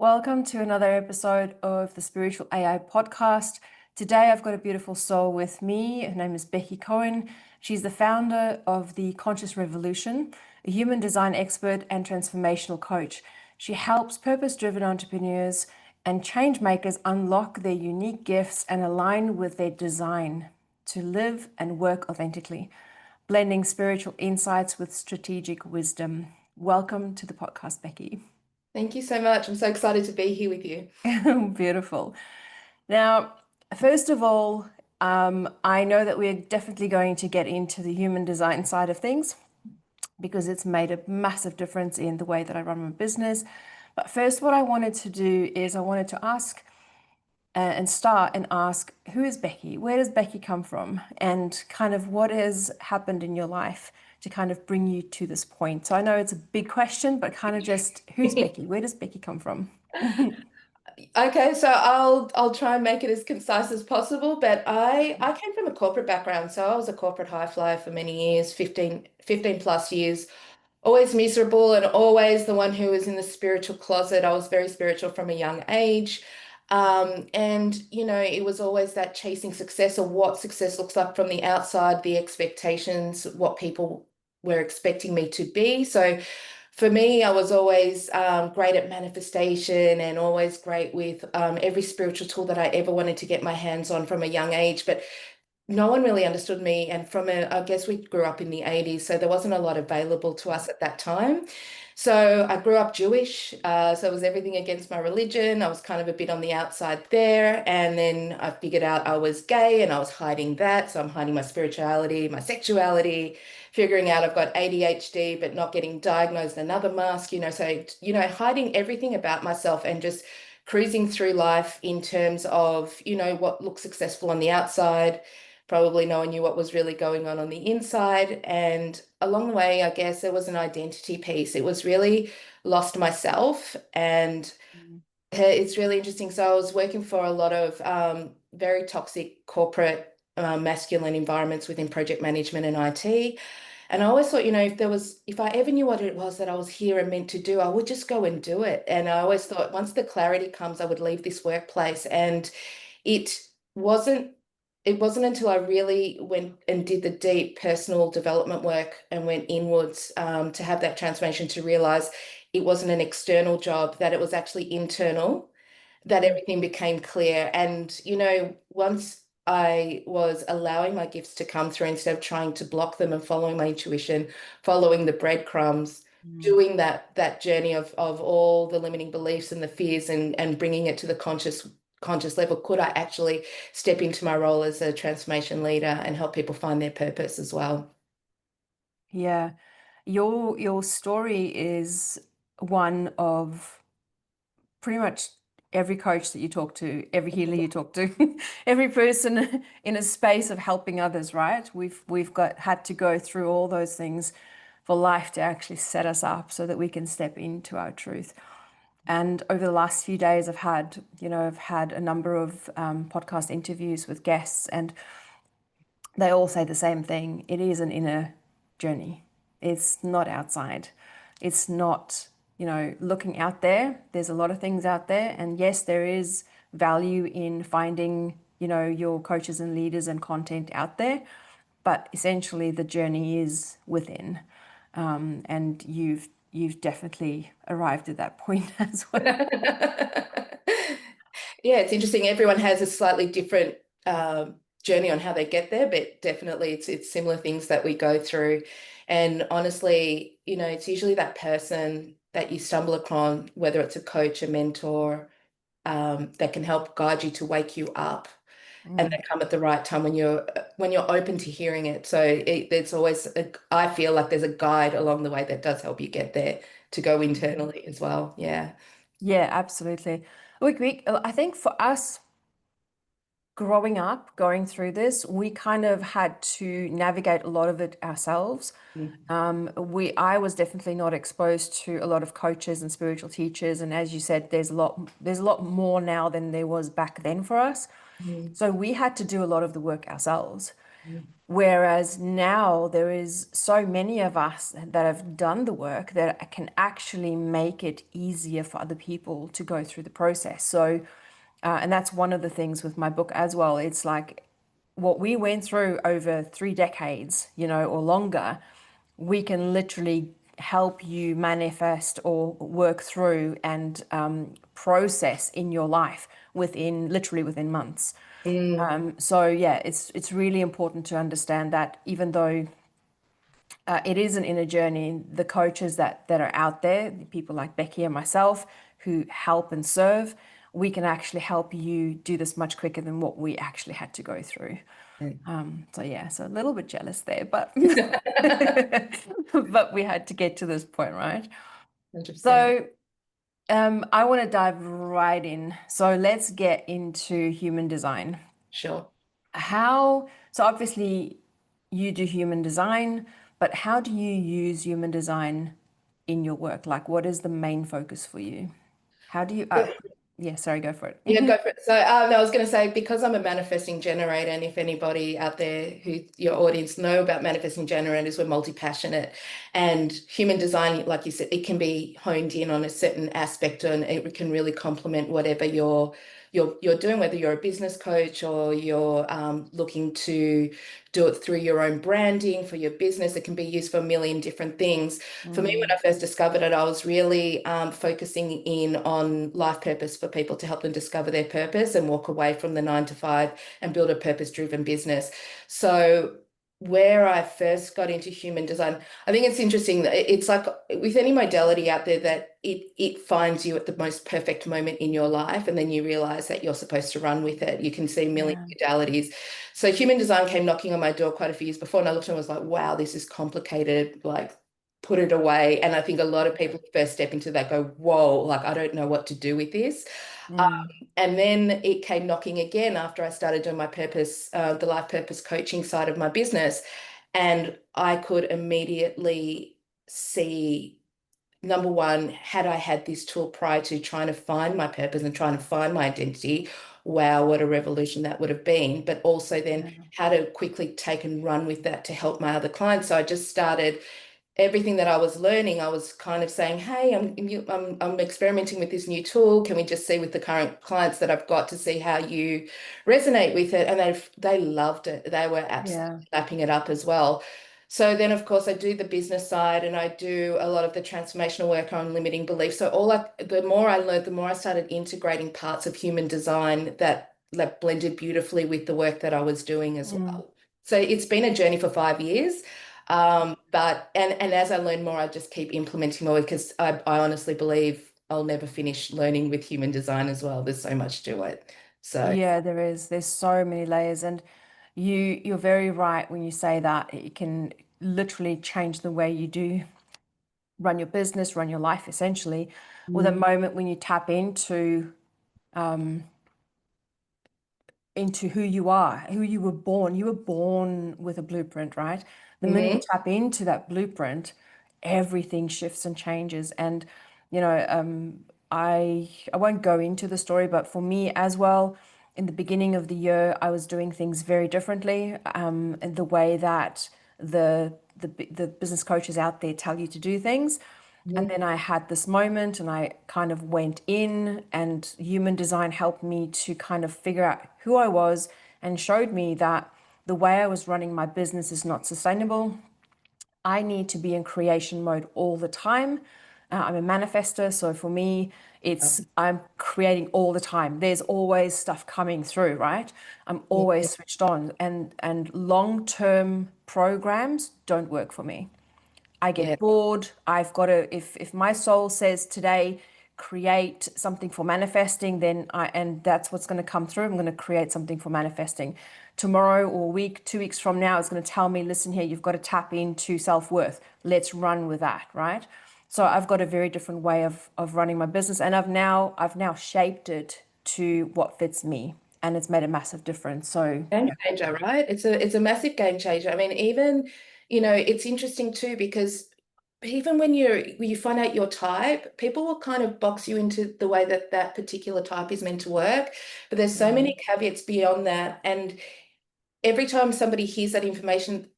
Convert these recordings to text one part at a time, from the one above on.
Welcome to another episode of the Spiritual AI podcast. Today I've got a beautiful soul with me. Her name is Becky Cohen. She's the founder of the Conscious Revolution, a human design expert and transformational coach. She helps purpose-driven entrepreneurs and change makers unlock their unique gifts and align with their design to live and work authentically, blending spiritual insights with strategic wisdom. Welcome to the podcast, Becky. Thank you so much. I'm so excited to be here with you. Beautiful. Now, first of all, I know that we're definitely going to get into the human design side of things because it's made a massive difference in the way that I run my business. But first, what I wanted to do is I wanted to ask and start and ask, who is Becky? Where does Becky come from? And kind of what has happened in your life to kind of bring you to this point? So I know it's a big question, but kind of just, who's Becky? Where does Becky come from? Okay, so I'll try and make it as concise as possible, but I came from a corporate background. So I was a corporate high flyer for many years, 15 plus years, always miserable and always the one who was in the spiritual closet. I was very spiritual from a young age. And it was always that chasing success or what success looks like from the outside, the expectations, what people were expecting me to be. So for me, I was always great at manifestation and always great with every spiritual tool that I ever wanted to get my hands on from a young age. But no one really understood me. And I guess we grew up in the 80s, so there wasn't a lot available to us at that time. So I grew up Jewish, so it was everything against my religion. I was kind of a bit on the outside there. And then I figured out I was gay and I was hiding that. So I'm hiding my spirituality, my sexuality, figuring out I've got ADHD, but not getting diagnosed, another mask, hiding everything about myself and just cruising through life in terms of, what looks successful on the outside, probably no one knew what was really going on the inside. And along the way, I guess there was an identity piece. It was really lost myself. And it's really interesting. So I was working for a lot of very toxic corporate masculine environments within project management and IT. And I always thought, if I ever knew what it was that I was here and meant to do, I would just go and do it. And I always thought once the clarity comes, I would leave this workplace. And it wasn't it wasn't until I really went and did the deep personal development work and went inwards to have that transformation to realize it wasn't an external job, that it was actually internal, that everything became clear. And, once I was allowing my gifts to come through instead of trying to block them and following my intuition, following the breadcrumbs, doing that journey of all the limiting beliefs and the fears and bringing it to the conscious level, could I actually step into my role as a transformation leader and help people find their purpose as well? Yeah, your story is one of pretty much every coach that you talk to, every healer you talk to, every person in a space of helping others, right? We've had to go through all those things for life to actually set us up so that we can step into our truth. And over the last few days, I've had a number of podcast interviews with guests, and they all say the same thing. It is an inner journey. It's not outside. It's not, looking out there. There's a lot of things out there. And yes, there is value in finding, your coaches and leaders and content out there. But essentially the journey is within. And you've definitely arrived at that point as well. Yeah, it's interesting. Everyone has a slightly different journey on how they get there, but definitely it's similar things that we go through. And honestly, it's usually that person that you stumble upon, whether it's a coach, a mentor, that can help guide you to wake you up. And they come at the right time when you're open to hearing it. So there's always I feel like there's a guide along the way that does help you get there to go internally as well. Yeah. Yeah, absolutely. I think for us, growing up, going through this, we kind of had to navigate a lot of it ourselves. I was definitely not exposed to a lot of coaches and spiritual teachers, and as you said, there's a lot more now than there was back then for us. Mm. So we had to do a lot of the work ourselves. Mm. Whereas now there is so many of us that have done the work that can actually make it easier for other people to go through the process. So, and that's one of the things with my book as well. It's like what we went through over 3 decades, or longer, we can literally help you manifest or work through and process in your life literally within months. Mm. So yeah, it's really important to understand that even though it is an inner journey, the coaches that are out there, people like Becky and myself who help and serve, we can actually help you do this much quicker than what we actually had to go through. So yeah, so a little bit jealous there, but but we had to get to this point, right? 100%. So I want to dive right in. So let's get into human design. Sure. So obviously you do human design, but how do you use human design in your work? Like, what is the main focus for you? How do you, yeah, sorry, go for Yeah, it. go for it. So, no, I was going to say, because I'm a manifesting generator, and if anybody out there who your audience know about manifesting generators, we're multi-passionate, and human design, like you said, it can be honed in on a certain aspect, and it can really complement whatever you're doing, whether you're a business coach or you're looking to do it through your own branding for your business. It can be used for a million different things. For me, when Mm, I first discovered it, I was really focusing in on life purpose for people to help them discover their purpose and walk away from the 9 to 5 and build a purpose-driven business. So where I first got into human design, I think it's interesting that it's like with any modality out there that it finds you at the most perfect moment in your life, and then you realize that you're supposed to run with it. You can see a million yeah, modalities. So human design came knocking on my door quite a few years before, and I looked and was like, wow, this is complicated. Like, put it away. And I think a lot of people who first step into that go, whoa, like I don't know what to do with this. Um, mm, and then it came knocking again after I started doing my purpose, the life purpose coaching side of my business. And I could immediately see, number one, had I had this tool prior to trying to find my purpose and trying to find my identity, wow, what a revolution that would have been. But also then yeah, how to quickly take and run with that to help my other clients. So I just started everything that I was learning, I was kind of saying, "Hey, I'm experimenting with this new tool. Can we just see with the current clients that I've got to see how you resonate with it?" And they loved it. They were yeah, absolutely lapping it up as well. So then, of course, I do the business side, and I do a lot of the transformational work on limiting beliefs. So the more I learned, the more I started integrating parts of human design that blended beautifully with the work that I was doing as mm. well. So it's been a journey for 5 years. But and as I learn more, I just keep implementing more because I honestly believe I'll never finish learning with human design as well. There's so much to it. So Yeah, there's so many layers, and you're very right when you say that it can literally change the way you do run your business, run your life essentially, with a mm, moment when you tap into who you are, who you were born. You were born with a blueprint, right? The minute you mhm, tap into that blueprint, everything shifts and changes. And, you know, I won't go into the story, but for me as well, in the beginning of the year, I was doing things very differently. And the way that the business coaches out there tell you to do things. And mhm, then I had this moment and I kind of went in, and human design helped me to kind of figure out who I was and showed me that the way I was running my business is not sustainable. I need to be in creation mode all the time. I'm a manifester, so for me, I'm creating all the time. There's always stuff coming through, right? I'm always mhm, switched on, and long-term programs don't work for me. I yeah, get bored. I've got to, if my soul says today, create something for manifesting, and that's what's going to come through. I'm going to create something for manifesting. Tomorrow or a week, 2 weeks from now, it's going to tell me, listen here, you've got to tap into self-worth. Let's run with that, right? So I've got a very different way of running my business, and I've now shaped it to what fits me, and it's made a massive difference. So game yeah. changer, right? It's a massive game changer. I mean, even it's interesting too because even when you find out your type, people will kind of box you into the way that that particular type is meant to work. But there's so Mm, many caveats beyond that, and every time somebody hears that information,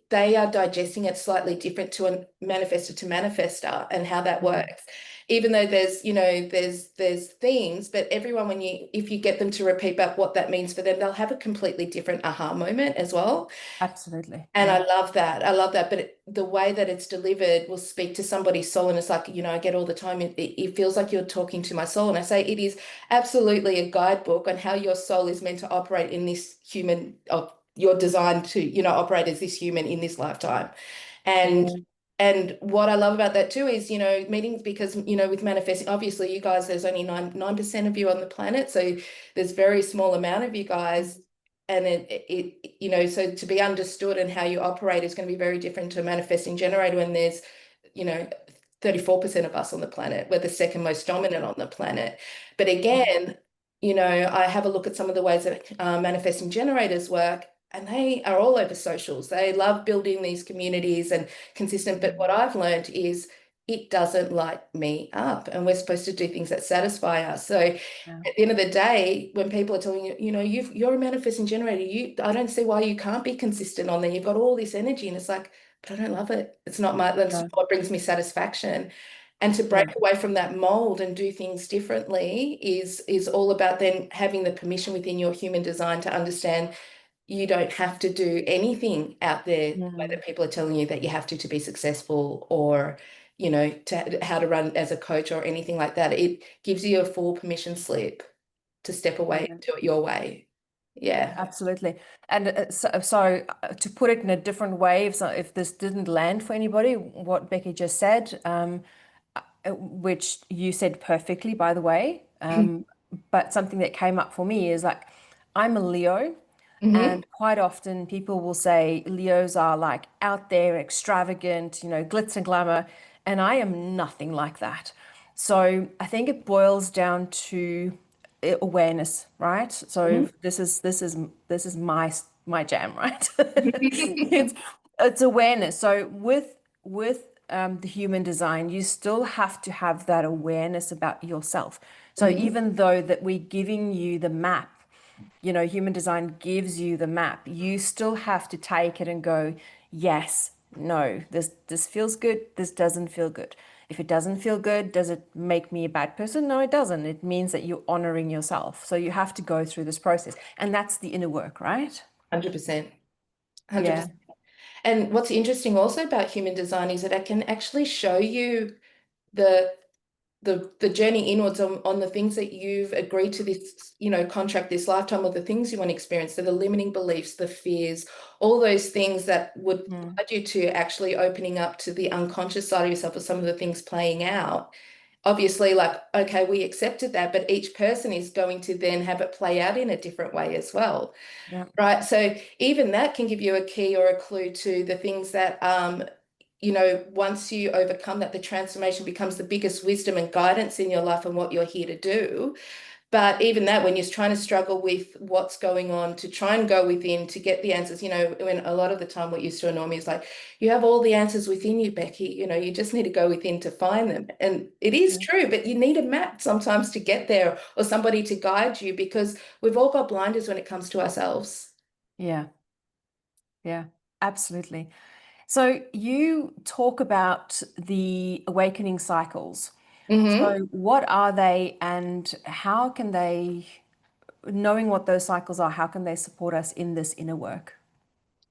they are digesting it slightly different to a manifestor to manifestor and how that Mm. works. Even though there's, there's themes, but everyone, if you get them to repeat back what that means for them, they'll have a completely different aha moment as well. Absolutely. And I Yeah. love that. I love that. But the way that it's delivered will speak to somebody's soul. And it's like, I get all the time, it feels like you're talking to my soul. And I say it is absolutely a guidebook on how your soul is meant to operate in this human, of you're designed to, operate as this human in this lifetime. And Yeah. and what I love about that too is, meetings, because, with manifesting, obviously you guys, there's only 9% of you on the planet. So there's very small amount of you guys. And so to be understood and how you operate is going to be very different to a manifesting generator when there's, you know, 34% of us on the planet. We're the second most dominant on the planet. But again, I have a look at some of the ways that manifesting generators work, and they are all over socials. They love building these communities and consistent. But what I've learned is it doesn't light me up, and we're supposed to do things that satisfy us. So Yeah. at the end of the day, when people are telling you, you're a manifesting generator, I don't see why you can't be consistent on there. You've got all this energy, and it's like, but I don't love it. That's Yeah. not what brings me satisfaction. And to break Yeah. away from that mold and do things differently is all about then having the permission within your human design to understand you don't have to do anything out there the way Mm. that people are telling you that you have to be successful, or to how to run as a coach or anything like that. It gives you a full permission slip to step away and Brilliant. do it your way. Yeah. Absolutely. And to put it in a different way, if this didn't land for anybody, what Becky just said, which you said perfectly, by the way, but something that came up for me is like, I'm a Leo. Hmm. And quite often people will say Leos are like out there, extravagant, glitz and glamour. And I am nothing like that. So I think it boils down to awareness, right? So this is my jam, right? It's it's awareness. So with the human design, you still have to have that awareness about yourself. So Hmm. even though that we're giving you the map, human design gives you the map. You still have to take it and go, yes, no, this feels good, this doesn't feel good. If it doesn't feel good, does it make me a bad person? No, it doesn't. It means that you're honoring yourself. So you have to go through this process. And that's the inner work, right? 100%. Yeah. 100%. And what's interesting also about human design is that it can actually show you the the journey inwards on the things that you've agreed to this, contract this lifetime, or the things you want to experience, the limiting beliefs, the fears, all those things that would Mm. guide you to actually opening up to the unconscious side of yourself, or some of the things playing out. Obviously, like, okay, we accepted that, but each person is going to then have it play out in a different way as well. Yeah. Right. So even that can give you a key or a clue to the things that, once you overcome that, the transformation becomes the biggest wisdom and guidance in your life and what you're here to do. But even that, when you're trying to struggle with what's going on, to try and go within to get the answers, when a lot of the time what used to annoy me is like, you have all the answers within you, Becky, you just need to go within to find them. And it is Yeah. true, but you need a map sometimes to get there, or somebody to guide you, because we've all got blinders when it comes to ourselves. Yeah. Yeah. Absolutely. So you talk about the awakening cycles. Hmm. So what are they and how can they, knowing what those cycles are, how can they support us in this inner work?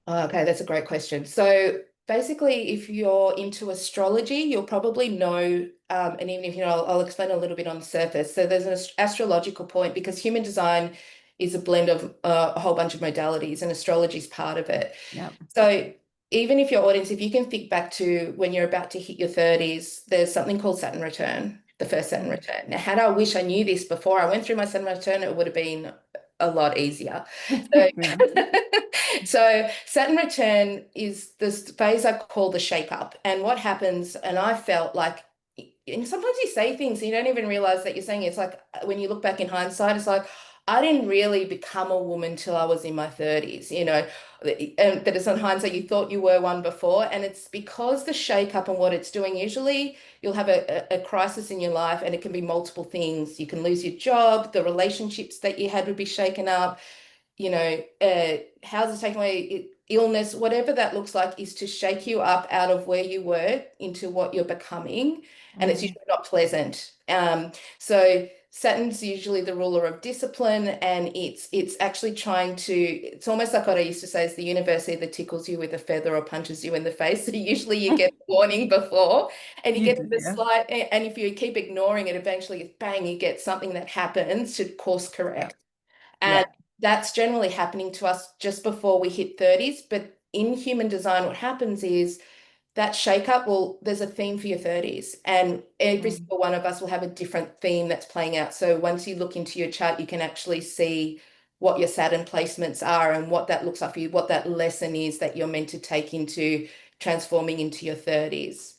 Okay, that's a great question. So basically, if you're into astrology, you'll probably know, and even if you know, I'll explain a little bit on the surface. So there's an astrological point, because human design is a blend of a whole bunch of modalities, and astrology is part of it. Yeah. So even if your audience, if you can think back to when you're about to hit your 30s, there's something called Saturn return, the first Saturn Mm. return. Now, had I wish I knew this before I went through my Saturn return, it would have been a lot easier. So, Yeah. so Saturn return is this phase I call the shake up. And what happens, and I felt like, and sometimes you say things and you don't even realize that you're saying it. It's like when you look back in hindsight, it's like, I didn't really become a woman till I was in my 30s, but it's on hindsight, you thought you were one before. And it's because the shake up and what it's doing, usually you'll have a crisis in your life, and it can be multiple things. You can lose your job, the relationships that you had would be shaken up, houses taken away, illness, whatever that looks like, is to shake you up out of where you were into what you're becoming. And it's Mm, usually not pleasant. So Saturn's usually the ruler of discipline, and it's actually trying to, it's almost like what I used to say is the universe either tickles you with a feather or punches you in the face. So usually you get a warning before, and you you get do, the yeah. slight, and if you keep ignoring it, eventually, bang, you get something that happens to course Yeah. correct. Yeah. And that's generally happening to us just before we hit 30s. But in human design, what happens is that shake up, well, there's a theme for your 30s, and every Mm, single one of us will have a different theme that's playing out. So once you look into your chart, you can actually see what your Saturn placements are and what that looks like for you, what that lesson is that you're meant to take into transforming into your 30s.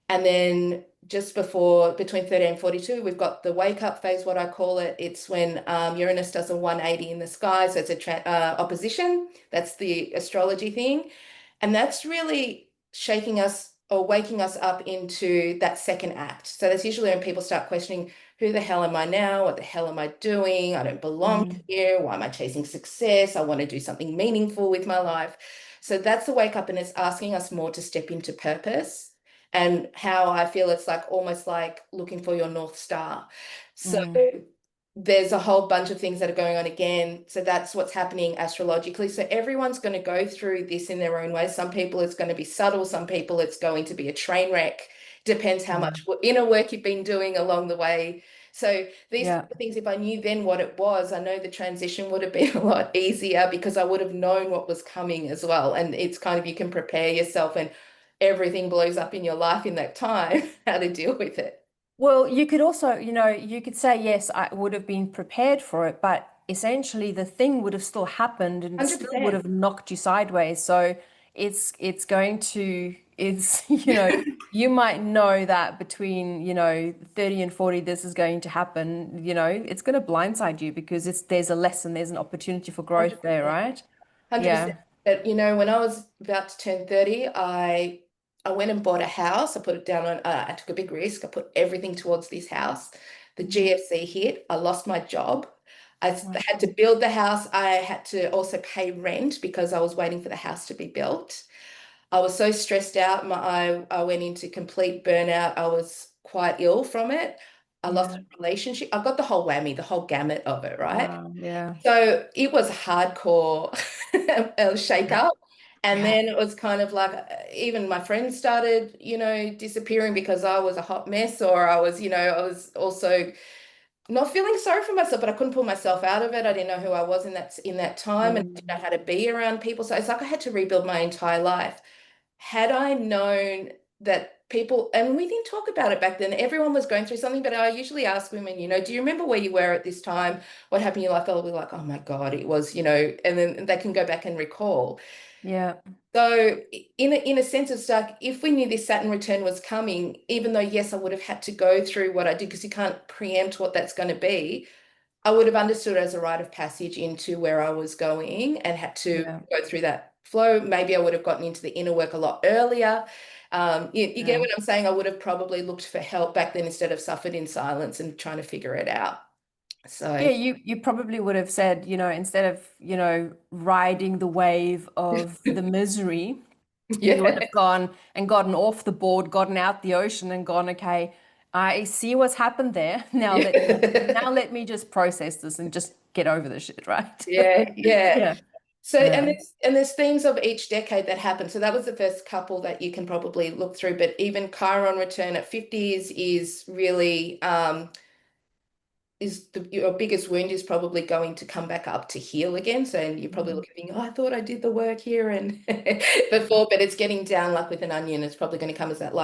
And then just before, between 30 and 42, we've got the wake up phase, what I call it. It's when Uranus does a 180 in the sky. So it's a opposition. That's the astrology thing. And that's really shaking us or waking us up into that second act. So that's usually when people start questioning, who the hell am I now? What the hell am I doing? I don't belong mm, here. Why am I chasing success? I want to do something meaningful with my life. So that's the wake up, and it's asking us more to step into purpose. And how I feel it's like almost like looking for your North Star. So mm, there's a whole bunch of things that are going on again. So that's what's happening astrologically. So everyone's going to go through this in their own way. Some people it's going to be subtle, some people it's going to be a train wreck. Depends how mm. much inner work you've been doing along the way. So these Yeah. things, if I knew then what it was, I know the transition would have been a lot easier because I would have known what was coming as well. And it's kind of, you can prepare yourself, and everything blows up in your life in that time, how to deal with it. Well, you could also, you could say, yes, I would have been prepared for it, but essentially the thing would have still happened and it still would 100%. have knocked you sideways. So it's going to, it's, you might know that between, 30 and 40, this is going to happen, it's going to blindside you because there's a lesson, there's an opportunity for growth there, 100%. right? 100%. Yeah. But when I was about to turn 30, I went and bought a house. I put it down on, I took a big risk. I put everything towards this house. The Mm. GFC hit. I lost my job. Oh, Had to build the house. I had to also pay rent because I was waiting for the house to be built. I was so stressed out. I went into complete burnout. I was quite ill from it. I lost yeah. a relationship. I got the whole whammy, the whole gamut of it, right? Wow. Yeah. So it was hardcore a shake Yeah. up. And Yeah. then it was kind of like even my friends started, disappearing because I was a hot mess, or I was also not feeling sorry for myself, but I couldn't pull myself out of it. I didn't know who I was in that time, and I didn't know Mm. how to be around people. So it's like I had to rebuild my entire life. Had I known that people, and we didn't talk about it back then, everyone was going through something, but I usually ask women, do you remember where you were at this time? What happened in your life? They'll be like, oh my God, it was, and then they can go back and recall. Yeah. So in a sense, it's like if we knew this Saturn return was coming, even though yes, I would have had to go through what I did because you can't preempt what that's going to be, I would have understood it as a rite of passage into where I was going and had to Yeah. go through that flow. Maybe I would have gotten into the inner work a lot earlier. You get Yeah. what I'm saying? I would have probably looked for help back then instead of suffered in silence and trying to figure it out. Yeah, So you probably would have said, instead of, riding the wave of the misery, you would yeah, have gone and gotten off the board, gotten out the ocean and gone, okay, I see what's happened there. Now yeah. let me just process this and just get over the shit, right? Yeah, yeah. Yeah. So and Yeah. there's themes of each decade that happen. So that was the first couple that you can probably look through. But even Chiron return at 50s is really your biggest wound is probably going to come back up to heal again. So and you're probably Mm, looking, oh, I thought I did the work here and before, but it's getting down like with an onion. It's probably going to come as that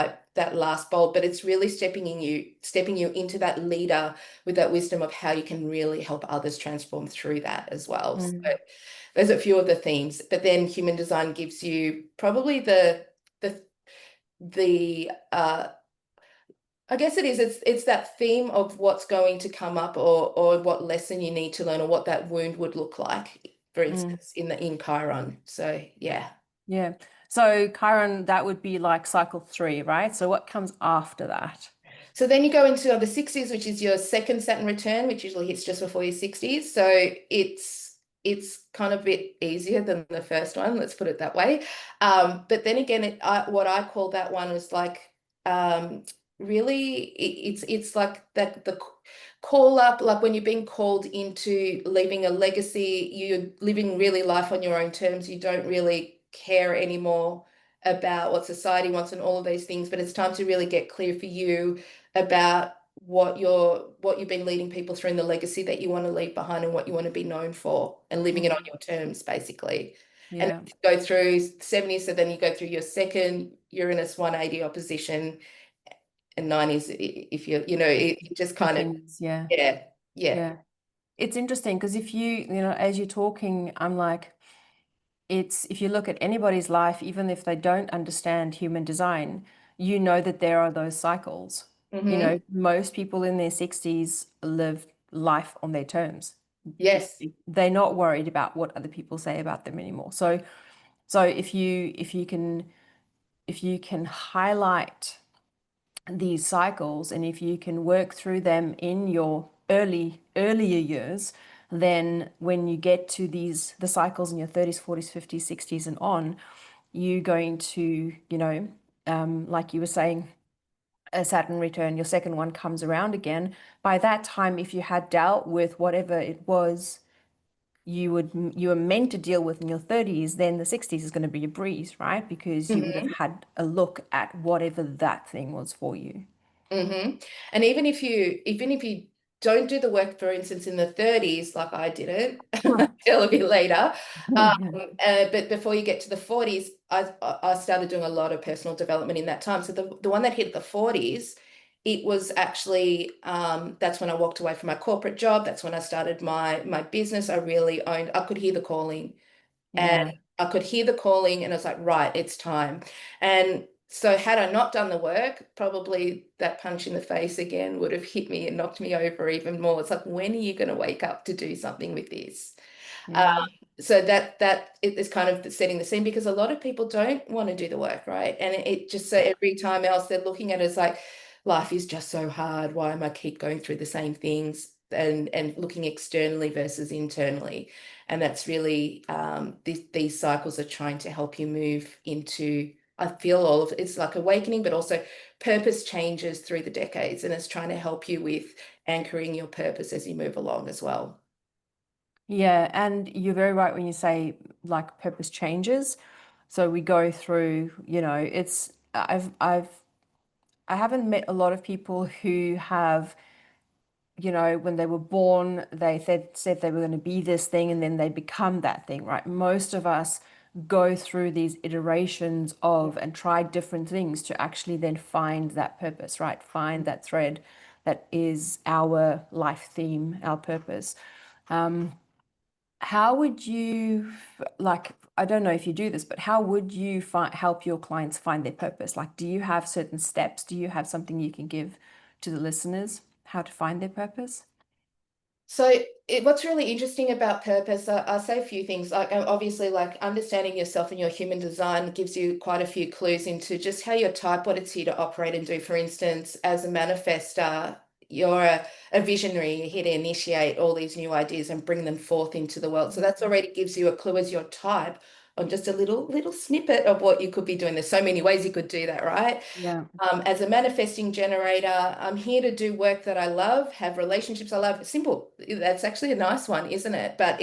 last bolt, but it's really stepping you into that leader with that wisdom of how you can really help others transform through that as well. So mm, there's a few of the themes, but then human design gives you probably the the I guess it is. It's that theme of what's going to come up, or what lesson you need to learn, or what that wound would look like, for mm. instance, in Chiron. So yeah. Yeah. So Chiron, that would be like cycle 3, right? So what comes after that? So then you go into the 60s, which is your second Saturn return, which usually hits just before your 60s. So it's it's kind of a bit easier than the first one, let's put it that way. But then again, what I call that one was like um, really, it's like that the call up, like when you're being called into leaving a legacy, you're living really life on your own terms. You don't really care anymore about what society wants and all of those things, but it's time to really get clear for you about what you've been leading people through in the legacy that you want to leave behind and what you want to be known for and living it on Mm. your terms basically. And Yeah. you go through 70, so then you go through your second Uranus 180 opposition, and 90s if it just kind of, Continues. Yeah. yeah, yeah. Yeah. It's interesting because if as you're talking, I'm like, it's if you look at anybody's life, even if they don't understand human design, you know that there are those cycles. Mm-hmm. Most people in their 60s live life on their terms. Yes. They're not worried about what other people say about them anymore. So if you can highlight these cycles, and if you can work through them in your earlier years, then when you get to the cycles in your 30s, 40s, 50s, 60s and on, you're going to, like you were saying, a Saturn return, your second one comes around again. By that time, if you had dealt with whatever it was you were meant to deal with in your 30s, then the 60s is going to be a breeze, right? Because you would have Mm-hmm. had a look at whatever that thing was for you. Mm-hmm. And even if you don't do the work, for instance, in the 30s, like I didn't until a bit later, Yeah. but before you get to the 40s, I started doing a lot of personal development in that time. So the one that hit the 40s, it was actually that's when I walked away from my corporate job. That's when I started my business. I could hear the calling. And Yeah. I could hear the calling, and I was like, right, it's time. And so, had I not done the work, probably that punch in the face again would have hit me and knocked me over even more. It's like, when are you going to wake up to do something with this? Um, Yeah. so that it is kind of setting the scene, because a lot of people don't want to do the work, right? And it just, so every time else they're looking at it, it's like, life is just so hard. Why am I keep going through the same things? And looking externally versus internally. And that's really these cycles are trying to help you move into, I feel all of it's like awakening, but also purpose changes through the decades. And it's trying to help you with anchoring your purpose as you move along as well. Yeah, and you're very right when you say like purpose changes. So we go through, I haven't met a lot of people who have, when they were born, they said they were going to be this thing and then they become that thing, right? Most of us go through these iterations of and try different things to actually then find that purpose, right? Find that thread that is our life theme, our purpose. How would you, like, I don't know if you do this, but how would you help your clients find their purpose? Like, do you have certain steps? Do you have something you can give to the listeners how to find their purpose? So what's really interesting about purpose, I'll say a few things. Like obviously, like understanding yourself and your human design gives you quite a few clues into just how you're type, what it's here to operate and do. For instance, as a manifestor, you're a visionary. You're here to initiate all these new ideas and bring them forth into the world. So that's already gives you a clue as your type on just a little snippet of what you could be doing. There's so many ways you could do that, right? Yeah. As a manifesting generator, I'm here to do work that I love, have relationships I love. Simple. That's actually a nice one, isn't it? But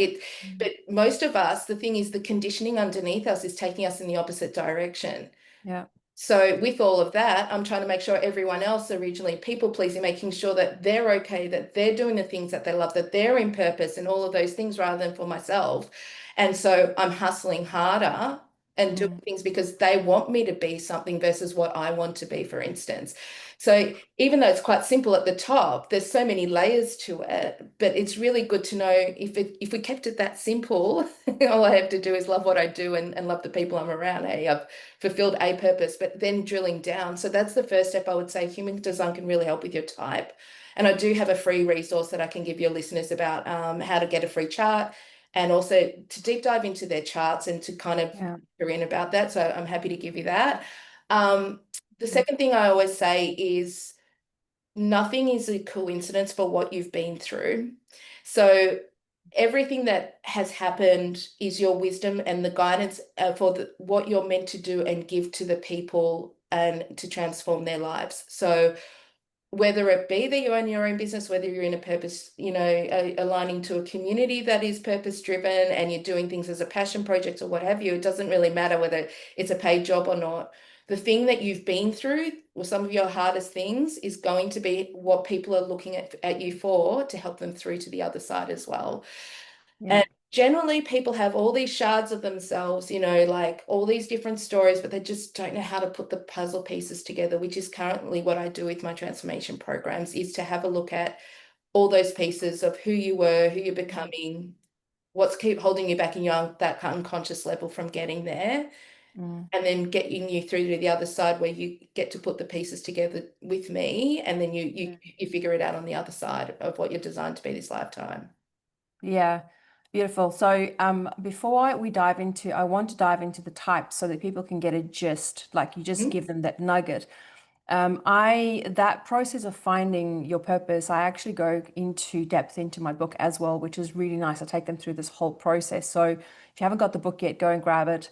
most of us, the thing is, the conditioning underneath us is taking us in the opposite direction. Yeah. So with all of that, I'm trying to make sure everyone else originally people pleasing, making sure that they're okay, that they're doing the things that they love, that they're in purpose and all of those things rather than for myself. And so I'm hustling harder and doing Mm. things because they want me to be something versus what I want to be, for instance. So even though it's quite simple at the top, there's so many layers to it, but it's really good to know if we kept it that simple, all I have to do is love what I do and love the people I'm around. Hey, I've fulfilled a purpose, but then drilling down. So that's the first step I would say. Human design can really help with your type. And I do have a free resource that I can give your listeners about how to get a free chart and also to deep dive into their charts and to kind of Yeah. hear in about that. So I'm happy to give you that. Um, the Mm. second thing I always say is nothing is a coincidence for what you've been through. So everything that has happened is your wisdom and the guidance for what you're meant to do and give to the people and to transform their lives. So whether it be that you own your own business, whether you're in a purpose, aligning to a community that is purpose driven and you're doing things as a passion project or what have you, it doesn't really matter whether it's a paid job or not. The thing that you've been through, or some of your hardest things, is going to be what people are looking at you for to help them through to the other side as well. Yeah. And generally, people have all these shards of themselves, like all these different stories, but they just don't know how to put the puzzle pieces together, which is currently what I do with my transformation programs, is to have a look at all those pieces of who you were, who you're becoming, what's keep holding you back in that unconscious level from getting there, Mm. and then getting you through to the other side where you get to put the pieces together with me, and then you Yeah. you figure it out on the other side of what you're designed to be this lifetime. Yeah, beautiful. So before we dive into, I want to dive into the types so that people can get a gist, like you just Mhm. give them that nugget. That process of finding your purpose, I actually go into depth into my book as well, which is really nice. I take them through this whole process. So if you haven't got the book yet, go and grab it.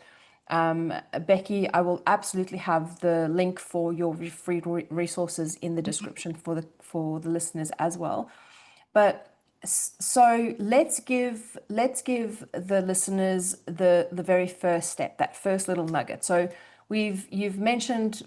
Becky, I will absolutely have the link for your free resources in the description for the listeners as well. But so let's give the listeners the very first step, that first little nugget. So you've mentioned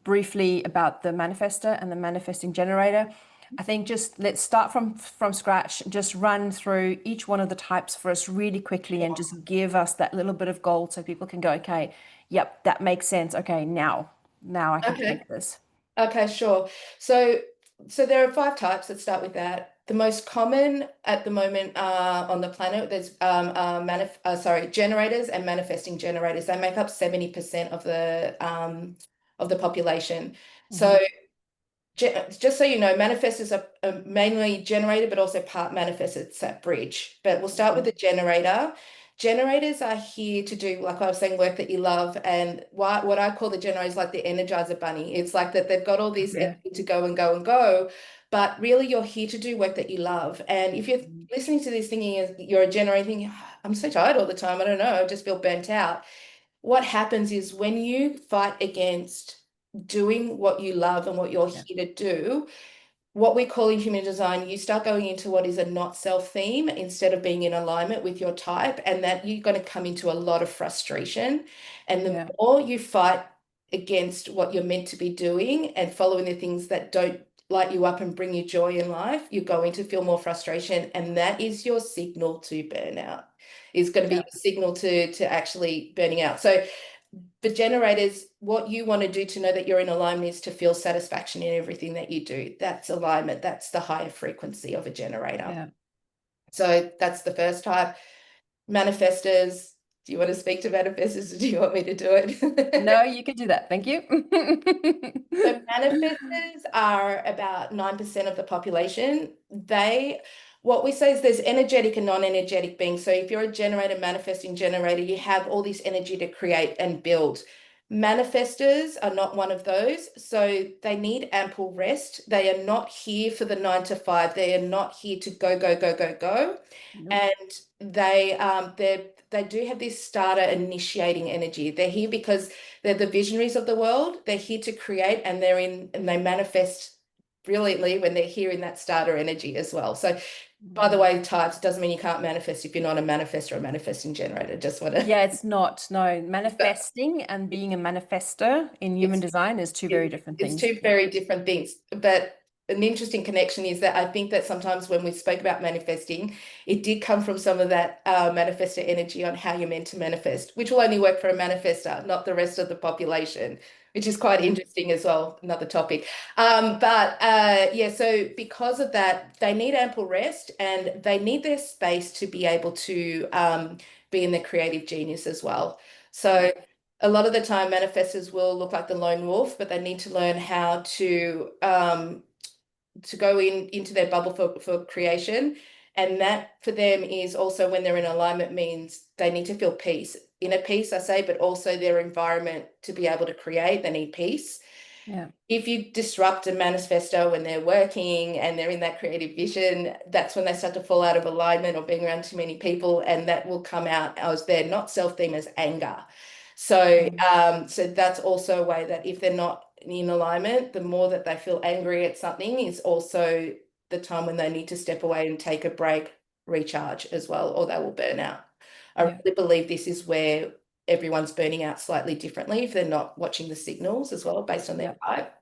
briefly about the manifester and the manifesting generator. I think just let's start from scratch, just run through each one of the types for us really quickly and just give us that little bit of gold so people can go, okay, yep, that makes sense. Okay, now I can Okay. take this. Okay, sure. So, so there are 5 types. Let's start with that. The most common at the moment on the planet, there's generators and manifesting generators. They make up 70% of the population. So Hmm. just so you know, manifestors are mainly generator, but also part manifest. It's that bridge. But we'll start with the generator. Generators are here to do, like I was saying, work that you love. And what I call the generator is like the Energizer Bunny. It's like that they've got all this Yeah. energy to go and go and go. But really, you're here to do work that you love. And if you're listening to this thinking you're a generator, thinking, I'm so tired all the time, I don't know, I just feel burnt out. What happens is when you fight against doing what you love and what you're Yeah. here to do, what we call in human design, you start going into what is a not self theme instead of being in alignment with your type, and that you're going to come into a lot of frustration. And the Yeah. more you fight against what you're meant to be doing and following the things that don't light you up and bring you joy in life, you're going to feel more frustration. And that is your signal to burnout, is going to be Yeah. your signal to actually burning out. So for generators, what you want to do to know that you're in alignment is to feel satisfaction in everything that you do. That's alignment. That's the higher frequency of a generator. Yeah. So that's the first type. Manifestors. Do you want to speak to manifestors or do you want me to do it? No, you can do that. Thank you. So manifestors are about 9% of the population. What we say is there's energetic and non-energetic beings. So if you're a generator, manifesting generator, you have all this energy to create and build. Manifestors are not one of those. So they need ample rest. They are not here for the 9 to 5. They are not here to go, go, go, go, go. Nope. And they do have this starter initiating energy. They're here because they're the visionaries of the world. They're here to create, and they manifest brilliantly when they're here in that starter energy as well. So, by the way, types doesn't mean you can't manifest if you're not a manifestor or a manifesting generator. Just want to. Yeah, it's not. No, manifesting and being a manifester in human It's design is two very different it's things. two Yeah. very different things. But an interesting connection is that I think that sometimes when we spoke about manifesting, it did come from some of that manifestor energy on how you're meant to manifest, which will only work for a manifestor, not the rest of the population, which is quite Yeah. interesting as well. Another topic. Yeah, so because of that, they need ample rest and they need their space to be able to be in their creative genius as well. Yeah. So a lot of the time manifestors will look like the lone wolf, but they need to learn how to go into their bubble for creation. And that for them is also when they're in alignment means they need to feel peace. Inner peace, I say, but also their environment to be able to create, they need peace. Yeah. If you disrupt a manifesto when they're working and they're in that creative vision, that's when they start to fall out of alignment or being around too many people, and that will come out as their not self-theme as anger. So, Mm. so that's also a way that if they're not in alignment, the more that they feel angry at something is also the time when they need to step away and take a break, recharge as well, or they will burn out. I Yeah. really believe this is where everyone's burning out slightly differently if they're not watching the signals as well based on their Yeah. type.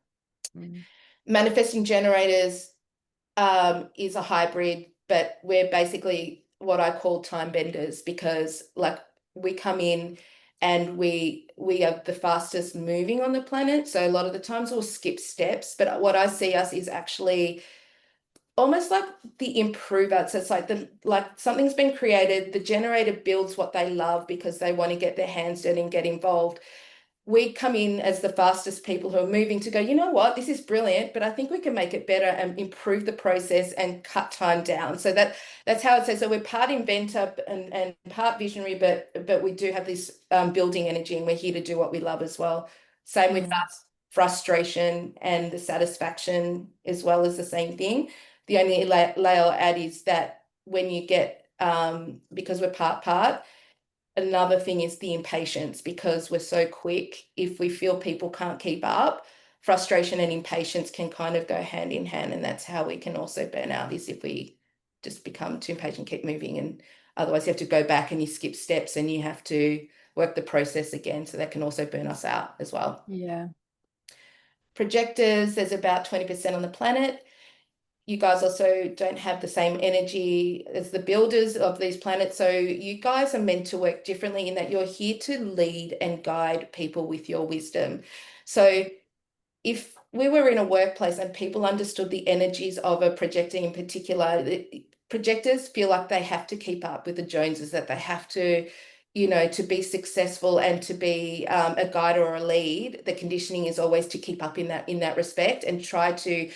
Mm. Manifesting generators is a hybrid, but we're basically what I call time benders because like we come in and we are the fastest moving on the planet. So a lot of the times we'll skip steps, but what I see us is actually almost like the improver. So it's like something's been created, the generator builds what they love because they want to get their hands dirty and get involved. We come in as the fastest people who are moving to go, you know what, this is brilliant, but I think we can make it better and improve the process and cut time down. So that's how it says. So we're part inventor and part visionary, but we do have this building energy and we're here to do what we love as well. Same with Mm. us, frustration and the satisfaction as well as the same thing. The only layer I'll add is that when you get, because we're part, another thing is the impatience because we're so quick. If we feel people can't keep up, frustration and impatience can kind of go hand in hand. And that's how we can also burn out is if we just become too impatient, keep moving. And otherwise you have to go back and you skip steps and you have to work the process again. So that can also burn us out as well. Yeah. Projectors, there's about 20% on the planet. You guys also don't have the same energy as the builders of these planets. So you guys are meant to work differently in that you're here to lead and guide people with your wisdom. So if we were in a workplace and people understood the energies of a projector in particular, projectors feel like they have to keep up with the Joneses, that they have to, to be successful and to be a guide or a lead. The conditioning is always to keep up in that respect and try to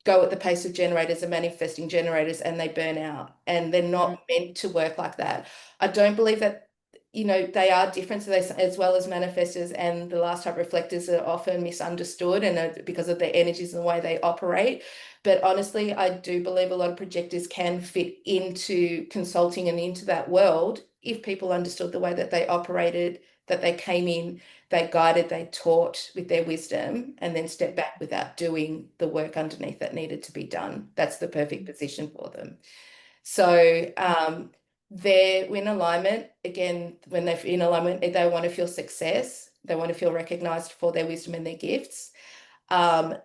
go at the pace of generators and manifesting generators and they burn out and they're Mm. not meant to work like that. I don't believe that, they are different so they, as well as manifestors and the last type reflectors are often misunderstood and because of their energies and the way they operate. But honestly, I do believe a lot of projectors can fit into consulting and into that world if people understood the way that they operated, that they came in, they guided, they taught with their wisdom, and then stepped back without doing the work underneath that needed to be done. That's the perfect position for them. So they're in alignment. Again, when they're in alignment, they want to feel success. They want to feel recognized for their wisdom and their gifts. And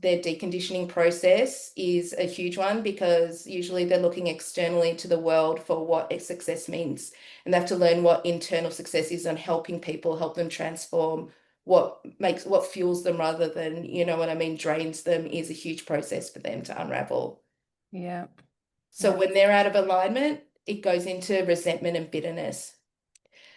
their deconditioning process is a huge one because usually they're looking externally to the world for what success means. And they have to learn what internal success is and helping people, help them transform what fuels them rather than, what I mean, drains them is a huge process for them to unravel. Yeah. So Yeah. when they're out of alignment, it goes into resentment and bitterness.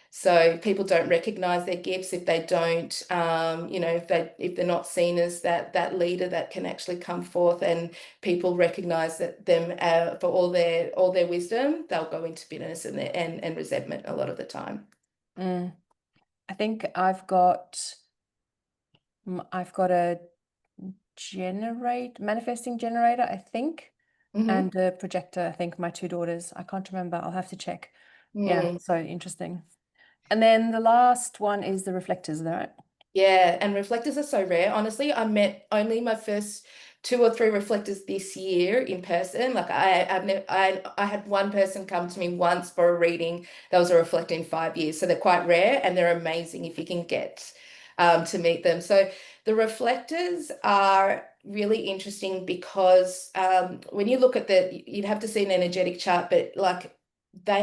So people don't recognize their gifts if they don't, if they're not seen as that leader that can actually come forth, and people recognize that them for all their wisdom, they'll go into bitterness and resentment a lot of the time. Mm. I think I've got a manifesting generator, I think, Mm-hmm. and a projector, I think, my two daughters. I can't remember. I'll have to check. Yeah, Mm. so interesting. And then the last one is the reflectors, is that right? Yeah, and reflectors are so rare. Honestly, I met only my first two or three reflectors this year in person. Like I had one person come to me once for a reading that was a reflector in 5 years. So they're quite rare and they're amazing if you can get to meet them. So the reflectors are really interesting because when you look at you'd have to see an energetic chart, but like they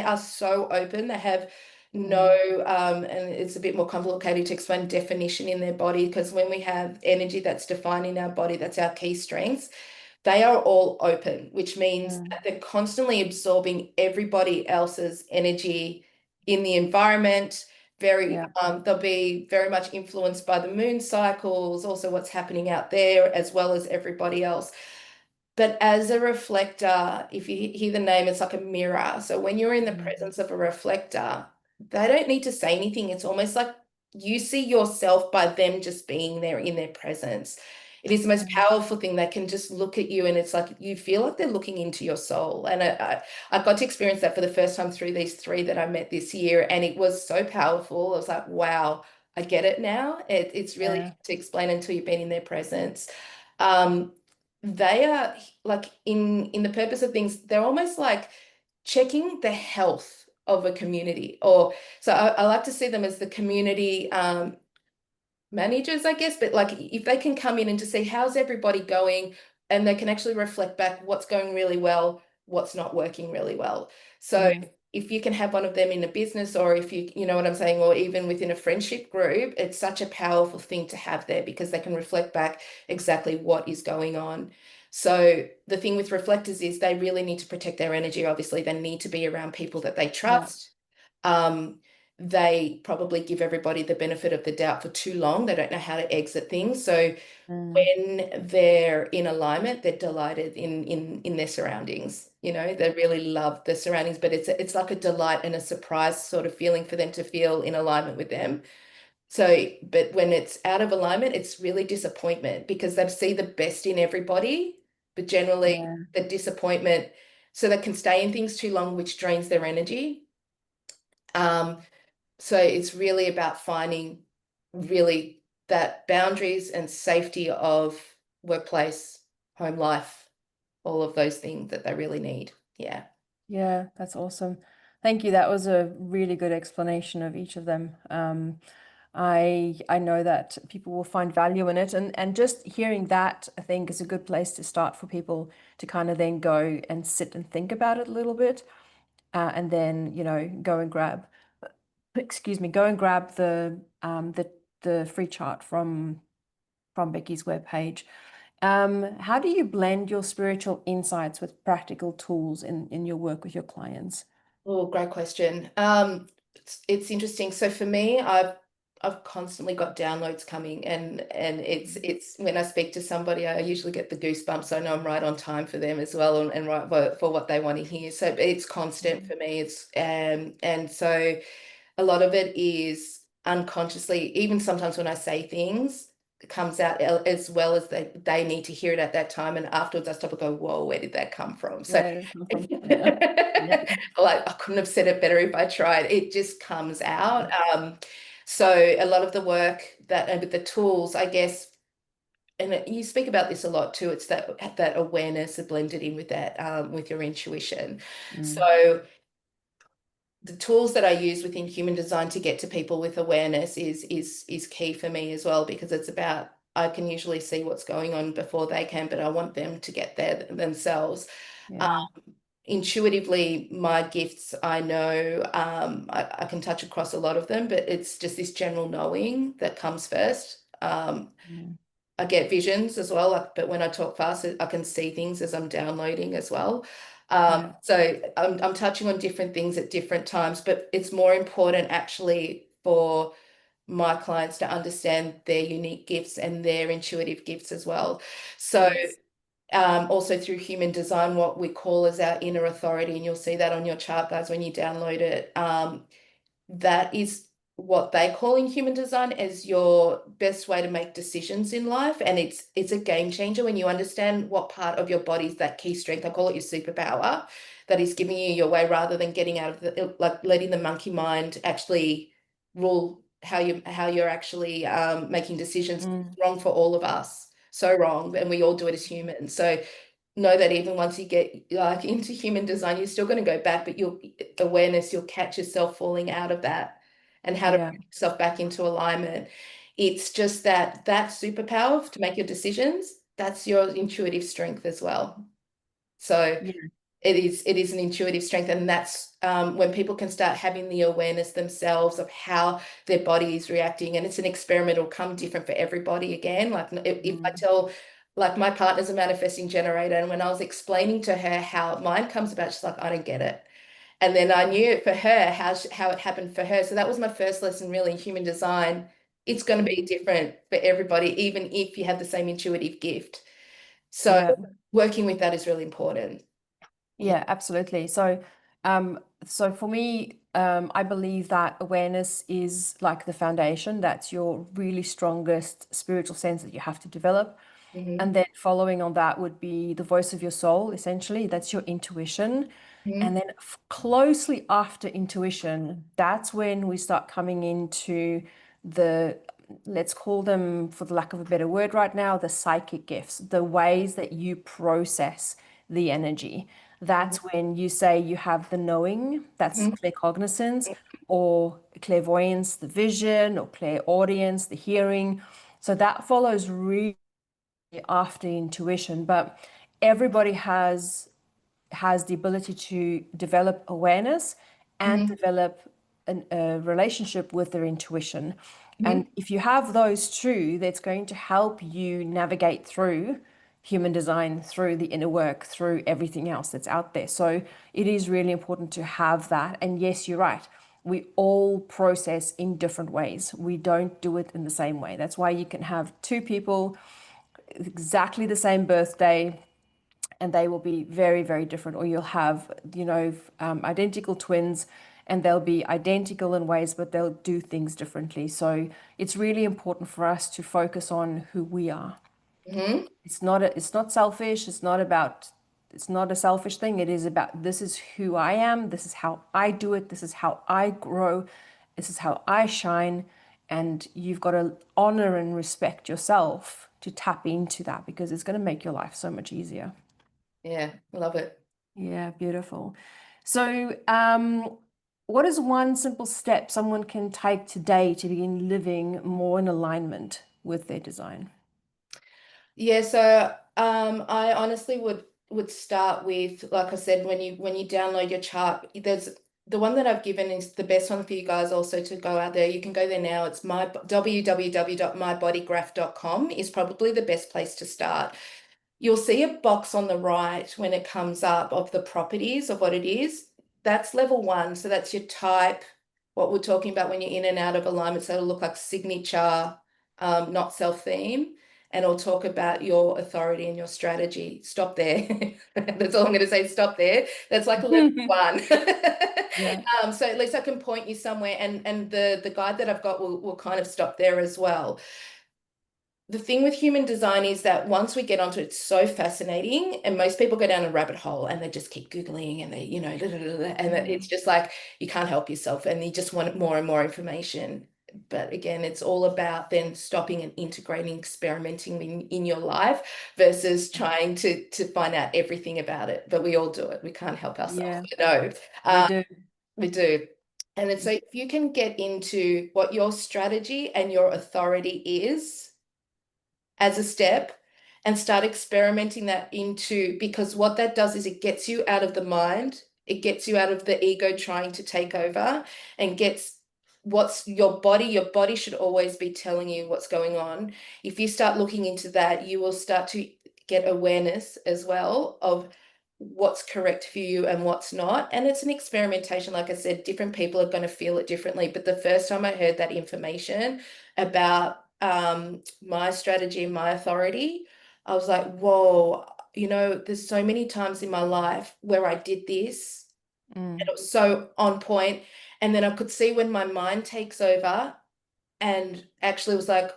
are so open. They have no, Mm. and it's a bit more complicated to explain definition in their body because when we have energy that's defined in our body, that's our key strengths. They are all open, which means Mm. that they're constantly absorbing everybody else's energy in the environment. Yeah. They'll be very much influenced by the moon cycles, also what's happening out there, as well as everybody else. But as a reflector, if you hear the name, it's like a mirror. So when you're in the Mm. presence of a reflector, they don't need to say anything. It's almost like you see yourself by them just being there in their presence. It is the most powerful thing. They can just look at you and it's like you feel like they're looking into your soul. And I got to experience that for the first time through these three that I met this year. And it was so powerful. I was like, wow, I get it now. It's really Yeah. hard to explain until you've been in their presence. Um, they are like in the purpose of things, they're almost like checking the health of a community. Or so I like to see them as the community managers, I guess, but like if they can come in and just see how's everybody going, and they can actually reflect back what's going really well, what's not working really well. So Mm. if you can have one of them in a business, or if you know what I'm saying, or even within a friendship group, it's such a powerful thing to have there because they can reflect back exactly what is going on. So the thing with reflectors is they really need to protect their energy. Obviously, they need to be around people that they Yeah. trust. Um, they probably give everybody the benefit of the doubt for too long. They don't know how to exit things. So Mm. when they're in alignment, they're delighted in their surroundings. You know, they really love the surroundings, but it's like a delight and a surprise sort of feeling for them to feel in alignment with them. So, but when it's out of alignment, it's really disappointment because they see the best in everybody, but generally Yeah. the disappointment, so they can stay in things too long, which drains their energy. Um, so it's really about finding really that boundaries and safety of workplace, home life, all of those things that they really need. Yeah. Yeah, that's awesome. Thank you. That was a really good explanation of each of them. I know that people will find value in it, and just hearing that, I think, is a good place to start for people to kind of then go and sit and think about it a little bit, and then go and grab, excuse me, go and grab the free chart from Becky's webpage. How do you blend your spiritual insights with practical tools in your work with your clients? Oh, great question. It's interesting. So for me, I've constantly got downloads coming, and it's when I speak to somebody, I usually get the goosebumps. So I know I'm right on time for them as well, and right for what they want to hear. So it's constant Mhm. for me. It's and so a lot of it is unconsciously, even sometimes when I say things, it comes out as well as they need to hear it at that time. And afterwards I stop and go, whoa, where did that come from? So Where did it come from? Yeah. Yeah. like I couldn't have said it better if I tried. It just comes out. So a lot of the work that and with the tools, I guess, and you speak about this a lot too, it's that awareness blended in with that with your intuition. Mm. So the tools that I use within human design to get to people with awareness is key for me as well, because it's about I can usually see what's going on before they can, but I want them to get there themselves. Um, Yeah. intuitively, my gifts, I know I can touch across a lot of them, but it's just this general knowing that comes first. Mm. I get visions as well, but when I talk fast, I can see things as I'm downloading as well. Yeah. So I'm touching on different things at different times, but it's more important actually for my clients to understand their unique gifts and their intuitive gifts as well. So Yes. also through human design, what we call as our inner authority, and you'll see that on your chart, guys, when you download it. That is what they call in human design as your best way to make decisions in life. And it's a game changer when you understand what part of your body is that key strength. I call it your superpower that is giving you your way rather than getting out of the like letting the monkey mind actually rule how you're actually making decisions. Mm. Wrong for all of us. So wrong. And we all do it as humans. So know that even once you get like into human design, you're still going to go back, but you'll awareness, you'll catch yourself falling out of that and how to Yeah. bring yourself back into alignment. It's just that superpower to make your decisions, that's your intuitive strength as well. So Yeah. it is an intuitive strength, and that's when people can start having the awareness themselves of how their body is reacting. And it's an experiment, it'll come different for everybody again. Like if I Mm. tell, like my partner's a manifesting generator, and when I was explaining to her how mine comes about, she's like, I don't get it. And then I knew for her how it happened for her. So that was my first lesson really in human design. It's going to be Mm. different for everybody, even if you have the same intuitive gift. So Yeah. working with that is really important. Yeah. Yeah, absolutely. So So for me, I believe that awareness is like the foundation. That's your really strongest spiritual sense that you have to develop. Hmm. And then following on that would be the voice of your soul, essentially. That's your intuition. Hmm. And then closely after intuition, that's when we start coming into the, let's call them, for the lack of a better word right now, the psychic gifts, the ways that you process the energy. That's when you say you have the knowing, that's Hmm. claircognizance, or clairvoyance, the vision, or clairaudience, the hearing. So that follows really after intuition, but everybody has the ability to develop awareness and Hmm. develop a relationship with their intuition. Hmm. And if you have those two, that's going to help you navigate through human design, through the inner work, through everything else that's out there. So it is really important to have that. And yes, you're right. We all process in different ways. We don't do it in the same way. That's why you can have two people exactly the same birthday and they will be very, very different. Or you'll have, identical twins and they'll be identical in ways, but they'll do things differently. So it's really important for us to focus on who we are. Hmm. It's not selfish. It's not a selfish thing. It is about, this is who I am. This is how I do it. This is how I grow. This is how I shine. And you've got to honor and respect yourself to tap into that because it's going to make your life so much easier. Yeah, love it. Yeah, beautiful. So, what is one simple step someone can take today to begin living more in alignment with their design? Yeah, so I honestly would start with, like I said, when you download your chart, there's the one that I've given is the best one for you guys also to go out there. You can go there now. It's my www.mybodygraph.com is probably the best place to start. You'll see a box on the right when it comes up of the properties of what it is. That's level one. So that's your type, what we're talking about when you're in and out of alignment. So it'll look like signature, not self-theme. And it'll talk about your authority and your strategy. Stop there. That's all I'm going to say. Stop there. That's like a level one. Yeah. So at least I can point you somewhere. And the guide that I've got will kind of stop there as well. The thing with human design is that once we get onto it, it's so fascinating, and most people go down a rabbit hole and they just keep Googling and they, and it's just like you can't help yourself and you just want more and more information. But again, it's all about then stopping and integrating, experimenting in your life versus trying to find out everything about it. But we all do it. We can't help ourselves. Yeah, No, we uh, do. we do. And then so if you can get into what your strategy and your authority is as a step and start experimenting that into, because what that does is it gets you out of the mind, it gets you out of the ego trying to take over and gets what's your body should always be telling you what's going on. If you start looking into that, you will start to get awareness as well of what's correct for you and what's not. And it's an experimentation. Like I said, different people are going to feel it differently. But the first time I heard that information about my strategy and my authority, I was like, whoa, there's so many times in my life where I did this and Mm. it was so on point. And then I could see when my mind takes over and actually was like,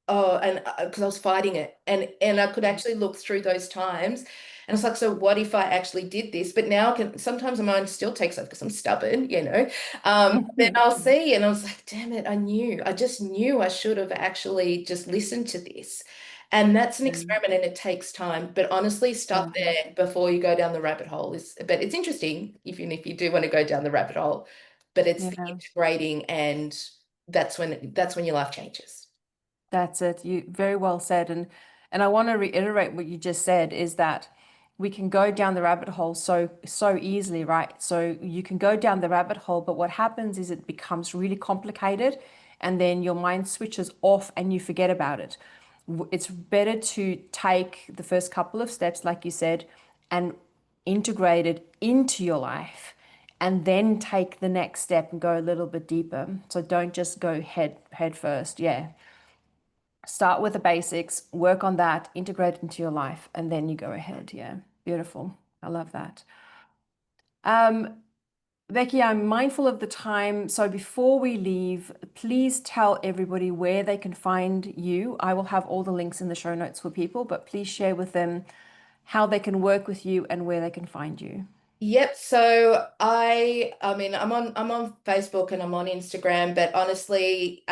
oh, and because I was fighting it, and I could actually look through those times, and it's like, so what if I actually did this? But now I can sometimes my mind still takes over because I'm stubborn, Then I'll see, and I was like, damn it, I just knew I should have actually just listened to this. And that's an Mm. experiment and it takes time. But honestly, stop Mhm. there before you go down the rabbit hole. But it's interesting, even if you do want to go down the rabbit hole. But it's the Yeah. integrating and that's when your life changes. That's it. You very well said. And I want to reiterate what you just said is that we can go down the rabbit hole so easily, right? So you can go down the rabbit hole, but what happens is it becomes really complicated and then your mind switches off and you forget about it. It's better to take the first couple of steps, like you said, and integrate it into your life and then take the next step and go a little bit deeper. So don't just go head first. Yeah. Start with the basics, work on that, integrate it into your life, and then you go ahead. Yeah, beautiful. I love that. Um, Becky, I'm mindful of the time. So before we leave, please tell everybody where they can find you. I will have all the links in the show notes for people, but please share with them how they can work with you and where they can find you. Yep. So I mean I'm on Facebook and I'm on Instagram, but honestly,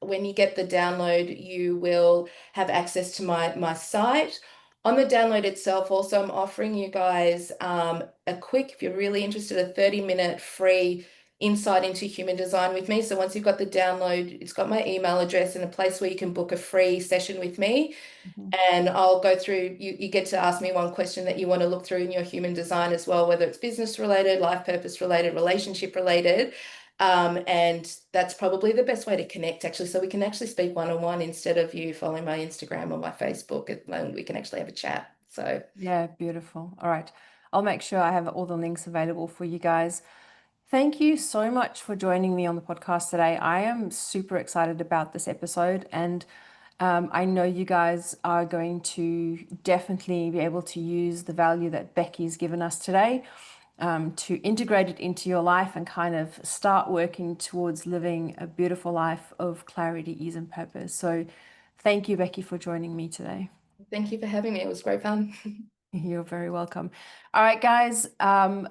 when you get the download, you will have access to my site. On the download itself, also I'm offering you guys a quick, if you're really interested, a 30-minute free insight into human design with me. So once you've got the download, it's got my email address and a place where you can book a free session with me. Mhm. And I'll go through, you get to ask me one question that you want to look through in your human design as well, whether it's business related, life purpose related, relationship related. And that's probably the best way to connect, actually. So we can actually speak one-on-one instead of you following my Instagram or my Facebook, and we can actually have a chat. So Yeah, beautiful. All right. I'll make sure I have all the links available for you guys. Thank you so much for joining me on the podcast today. I am super excited about this episode, and I know you guys are going to definitely be able to use the value that Becky's given us today to integrate it into your life and kind of start working towards living a beautiful life of clarity, ease, and purpose. So, thank you, Becky, for joining me today. thank you for having me. It was great fun. You're very welcome. All right, guys,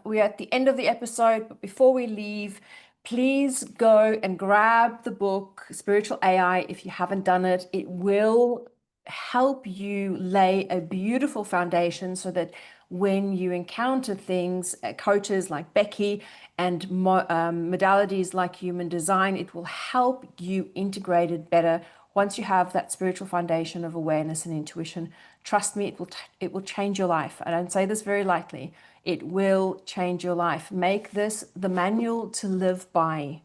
we're at the end of the episode, but before we leave, please go and grab the book, Spiritual AI, if you haven't done it. It will help you lay a beautiful foundation so that when you encounter things, coaches like Becky and modalities like human design, it will help you integrate it better once you have that spiritual foundation of awareness and intuition. Trust me, it will change your life. I don't say this very lightly. It will change your life. Make this the manual to live by.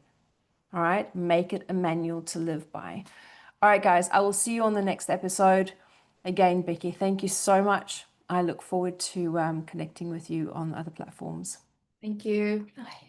All right, make it a manual to live by. All right, guys, I will see you on the next episode. Again, Becky, thank you so much. I look forward to connecting with you on other platforms. Thank you. Bye.